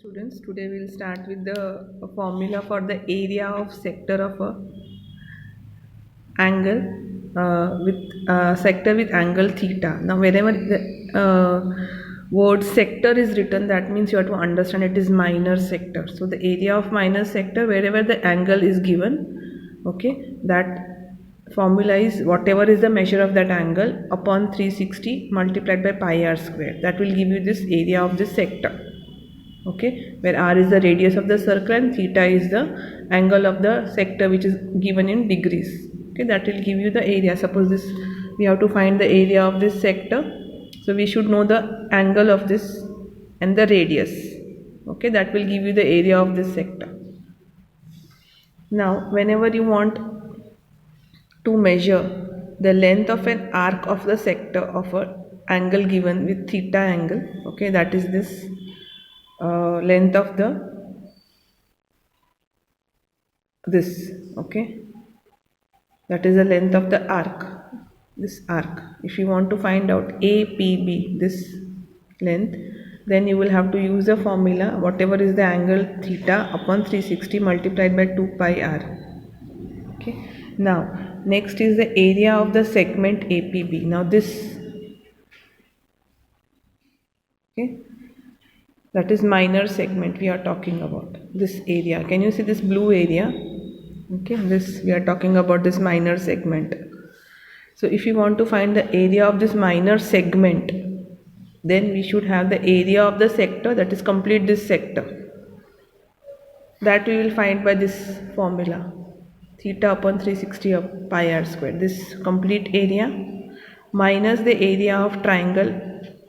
Students, today we'll start with the formula for the area of sector of a angle with sector with angle theta. Now, whenever the word sector is written, that means you have to understand it is minor sector. So, the area of minor sector, wherever the angle is given, okay, that formula is whatever is the measure of that angle upon 360 multiplied by pi r square. That will give you this area of this sector. Okay, where r is the radius of the circle and theta is the angle of the sector which is given in degrees. Okay, that will give you the area. Suppose this, we have to find the area of this sector, so we should know the angle of this and the radius. Okay, that will give you the area of this sector. Now whenever you want to measure the length of an arc of the sector of an angle given with theta angle, okay, that is this length of this, okay, that is the length of the arc, this arc. If you want to find out APB, this length, then you will have to use the formula whatever is the angle theta upon 360 multiplied by 2 pi r. Okay, now next is the area of the segment APB. Now this, okay, that is minor segment we are talking about, this area. Can you see this blue area? Okay, this we are talking about this minor segment. So if you want to find the area of this minor segment, then we should have the area of the sector, that is complete this sector. That we will find by this formula, theta upon 360 of pi r square. This complete area minus the area of triangle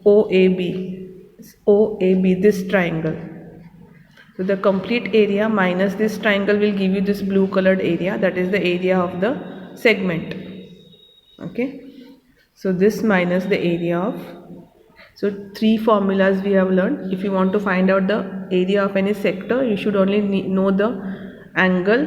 OAB, this triangle. So the complete area minus this triangle will give you this blue colored area, that is the area of the segment. Okay, so this minus the area of, so three formulas we have learned. If you want to find out the area of any sector, you should only know the angle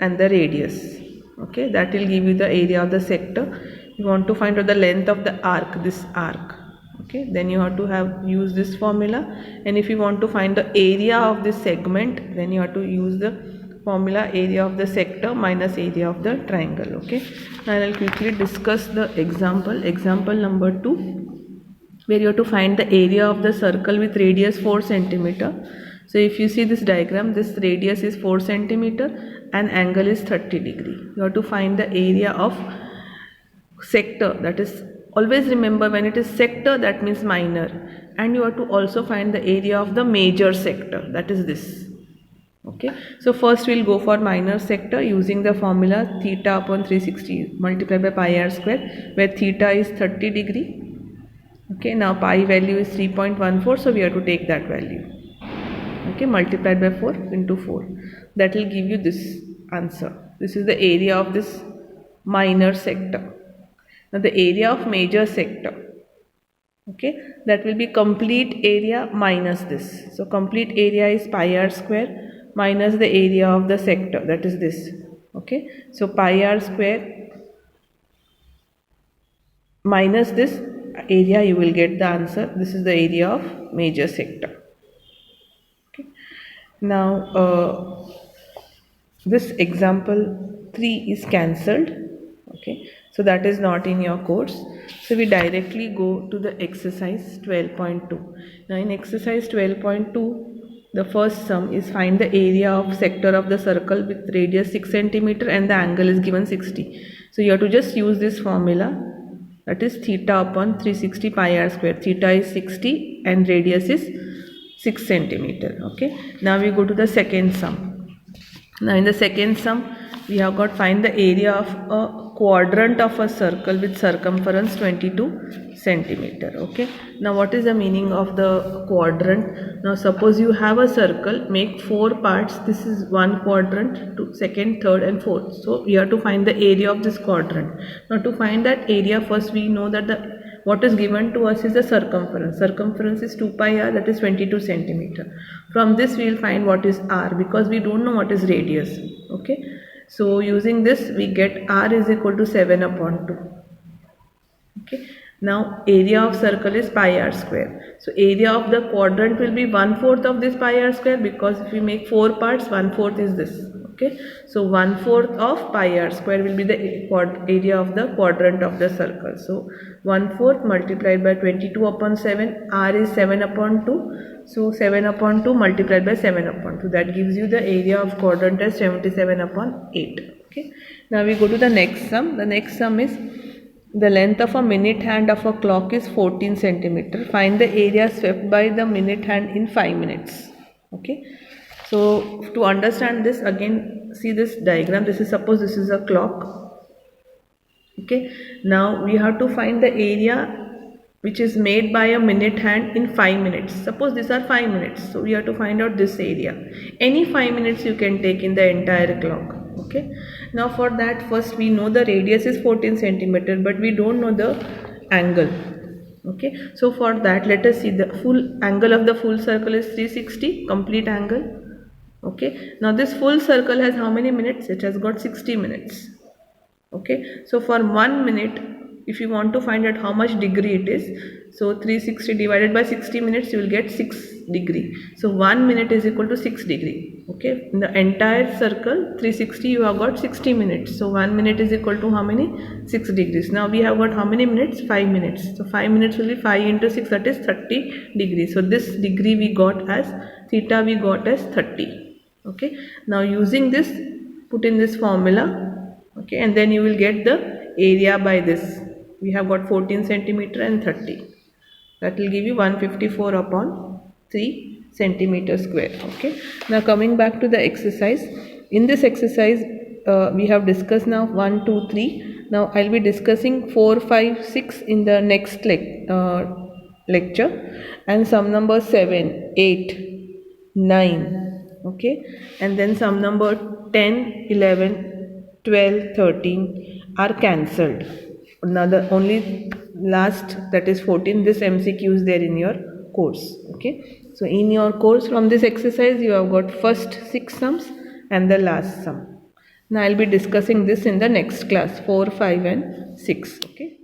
and the radius. Okay, that will give you the area of the sector. You want to find out the length of the arc, this arc, okay, then you have to use this formula. And if you want to find the area of this segment, then you have to use the formula area of the sector minus area of the triangle. Okay, now I will quickly discuss the example number 2, where you have to find the area of the circle with radius 4 centimeter. So if you see this diagram, this radius is 4 centimeter and angle is 30 degree. You have to find the area of sector, that is, always remember when it is sector, that means minor, and you have to also find the area of the major sector, that is this. Okay, so first we'll go for minor sector using the formula theta upon 360 multiplied by pi r square, where theta is 30 degree. Okay, now pi value is 3.14, so we have to take that value. Okay, multiplied by 4 into 4, that will give you this answer. This is the area of this minor sector. Now the area of major sector, okay, that will be complete area minus this. So complete area is pi r square minus the area of the sector, that is this. Okay, so pi r square minus this area, you will get the answer. This is the area of major sector. Okay, now this example 3 is cancelled. Okay, so that is not in your course. So we directly go to the exercise 12.2. Now in exercise 12.2, the first sum is find the area of sector of the circle with radius 6 centimeter and the angle is given 60. So you have to just use this formula, that is theta upon 360 pi r square. Theta is 60 and radius is 6 centimeter. Okay, now we go to the second sum. Now in the second sum, we have got find the area of a quadrant of a circle with circumference 22 centimeter. Okay, now what is the meaning of the quadrant? Now suppose you have a circle, make 4 parts. This is one quadrant, second, third and fourth. So we have to find the area of this quadrant. Now to find that area, first we know that what is given to us is the circumference. Circumference is 2 pi r, that is 22 centimeter. From this we will find what is r, because we don't know what is radius. Okay, so using this we get r is equal to 7 upon 2. Okay, Now area of circle is pi r square. So area of the quadrant will be 1/4 of this pi r square, because if we make 4 parts, 1/4 is this. Okay, so 1/4 of pi r square will be the area of the quadrant of the circle. So 1/4 multiplied by 22 upon 7, r is 7 upon 2. So 7 upon 2 multiplied by 7 upon 2, that gives you the area of quadrant as 77 upon 8. Okay, now we go to the next sum. The next sum is the length of a minute hand of a clock is 14 centimeter. Find the area swept by the minute hand in 5 minutes. Okay, so to understand this, again see this diagram. This is, suppose this is a clock. Okay, now we have to find the area which is made by a minute hand in 5 minutes. Suppose these are 5 minutes, so we have to find out this area. Any 5 minutes you can take in the entire clock. Okay, now for that, first we know the radius is 14 centimeter, but we don't know the angle. Okay, so for that, let us see the full angle of the full circle is 360, complete angle. Okay, now this full circle has how many minutes? It has got 60 minutes. Okay, so for 1 minute, if you want to find out how much degree it is, so 360 divided by 60 minutes, you will get 6 degree. So 1 minute is equal to 6 degree. Okay, in the entire circle 360 you have got 60 minutes. So 1 minute is equal to how many? 6 degrees. Now we have got how many minutes? 5 minutes. So 5 minutes will be 5 into 6, that is 30 degrees. So this degree we got as theta, we got as 30. Okay, now using this, put in this formula. Okay, and then you will get the area by this. We have got 14 centimeter and 30. That will give you 154 upon 3 centimeter square. Okay, now coming back to the exercise. In this exercise, we have discussed now 1, 2, 3. Now I'll be discussing 4, 5, 6 in the next lecture, and sum number 7, 8, 9. Okay, and then sum number 10, 11, 12, 13 are cancelled. Now the only last, that is 14, this MCQ is there in your course. Okay, so in your course, from this exercise you have got first 6 sums and the last sum. Now I'll be discussing this in the next class, 4, 5 and 6. Okay.